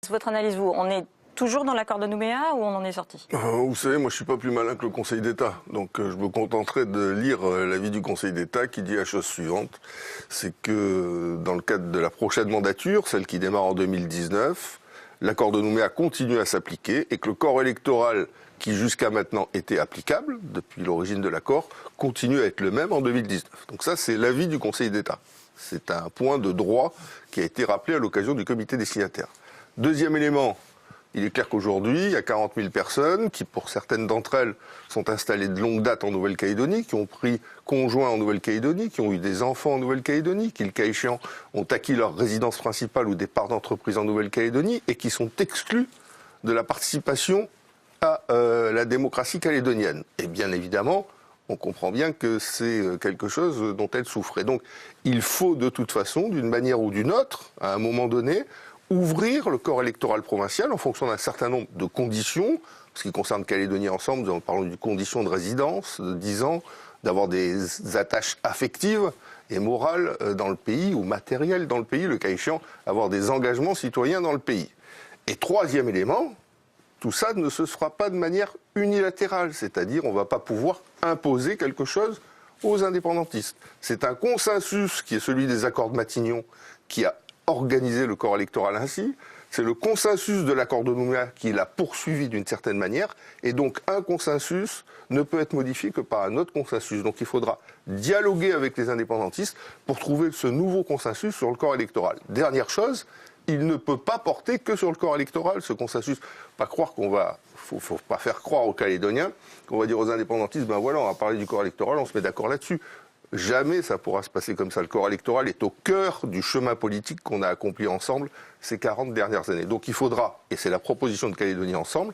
Votre analyse, vous, on est toujours dans l'accord de Nouméa ou on en est sorti? Vous savez, moi je suis pas plus malin que le Conseil d'État, donc je me contenterai de lire l'avis du Conseil d'État qui dit la chose suivante, c'est que dans le cadre de la prochaine mandature, celle qui démarre en 2019, l'accord de Nouméa continue à s'appliquer et que le corps électoral qui jusqu'à maintenant était applicable, depuis l'origine de l'accord, continue à être le même en 2019. Donc ça, c'est l'avis du Conseil d'État. C'est un point de droit qui a été rappelé à l'occasion du comité des signataires. Deuxième élément, il est clair qu'aujourd'hui, il y a 40 000 personnes qui, pour certaines d'entre elles, sont installées de longue date en Nouvelle-Calédonie, qui ont pris conjoint en Nouvelle-Calédonie, qui ont eu des enfants en Nouvelle-Calédonie, qui, le cas échéant, ont acquis leur résidence principale ou des parts d'entreprise en Nouvelle-Calédonie et qui sont exclus de la participation à la démocratie calédonienne. Et bien évidemment, on comprend bien que c'est quelque chose dont elles souffrent. Et donc, il faut de toute façon, d'une manière ou d'une autre, à un moment donné, ouvrir le corps électoral provincial en fonction d'un certain nombre de conditions. Ce qui concerne Calédonie Ensemble, nous parlons d'une condition de résidence de 10 ans, d'avoir des attaches affectives et morales dans le pays, ou matérielles dans le pays, le cas échéant, avoir des engagements citoyens dans le pays. Et troisième élément, tout ça ne se fera pas de manière unilatérale, c'est-à-dire on ne va pas pouvoir imposer quelque chose aux indépendantistes. C'est un consensus qui est celui des accords de Matignon qui a organisé le corps électoral ainsi. C'est le consensus de l'accord de Nouméa qui l'a poursuivi d'une certaine manière. Et donc un consensus ne peut être modifié que par un autre consensus. Donc il faudra dialoguer avec les indépendantistes pour trouver ce nouveau consensus sur le corps électoral. Dernière chose, il ne peut pas porter que sur le corps électoral, ce consensus. Pas croire faut pas faire croire aux Calédoniens qu'on va dire aux indépendantistes, ben voilà, on va parler du corps électoral, on se met d'accord là-dessus. Jamais ça pourra se passer comme ça. Le corps électoral est au cœur du chemin politique qu'on a accompli ensemble ces 40 dernières années. Donc il faudra, et c'est la proposition de Calédonie Ensemble,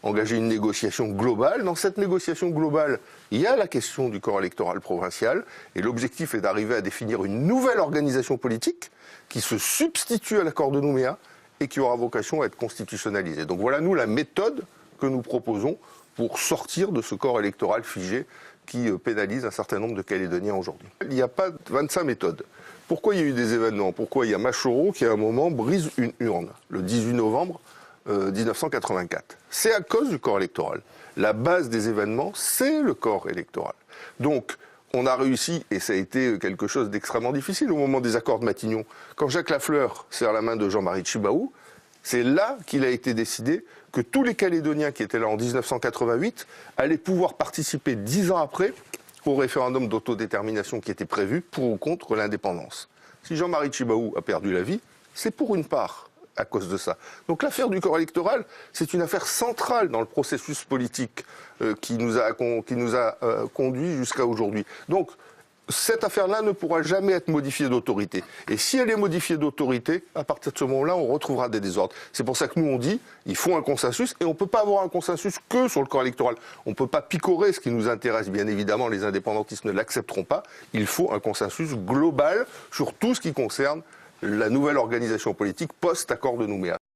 engager une négociation globale. Dans cette négociation globale, il y a la question du corps électoral provincial, et l'objectif est d'arriver à définir une nouvelle organisation politique qui se substitue à l'accord de Nouméa et qui aura vocation à être constitutionnalisée. Donc voilà, nous, la méthode que nous proposons pour sortir de ce corps électoral figé qui pénalise un certain nombre de Calédoniens aujourd'hui. Il n'y a pas 25 méthodes. Pourquoi il y a eu des événements? Pourquoi il y a Machoro qui, à un moment, brise une urne, le 18 novembre 1984? C'est à cause du corps électoral. La base des événements, c'est le corps électoral. Donc, on a réussi, et ça a été quelque chose d'extrêmement difficile au moment des accords de Matignon. Quand Jacques Lafleur serre la main de Jean-Marie Tjibaou, c'est là qu'il a été décidé que tous les Calédoniens qui étaient là en 1988 allaient pouvoir participer 10 ans après au référendum d'autodétermination qui était prévu pour ou contre l'indépendance. Si Jean-Marie Tjibaou a perdu la vie, c'est pour une part à cause de ça. Donc l'affaire du corps électoral, c'est une affaire centrale dans le processus politique qui nous a conduit jusqu'à aujourd'hui. Donc cette affaire-là ne pourra jamais être modifiée d'autorité. Et si elle est modifiée d'autorité, à partir de ce moment-là, on retrouvera des désordres. C'est pour ça que nous, on dit, il faut un consensus, et on ne peut pas avoir un consensus que sur le corps électoral. On ne peut pas picorer ce qui nous intéresse. Bien évidemment, les indépendantistes ne l'accepteront pas. Il faut un consensus global sur tout ce qui concerne la nouvelle organisation politique post-accord de Nouméa.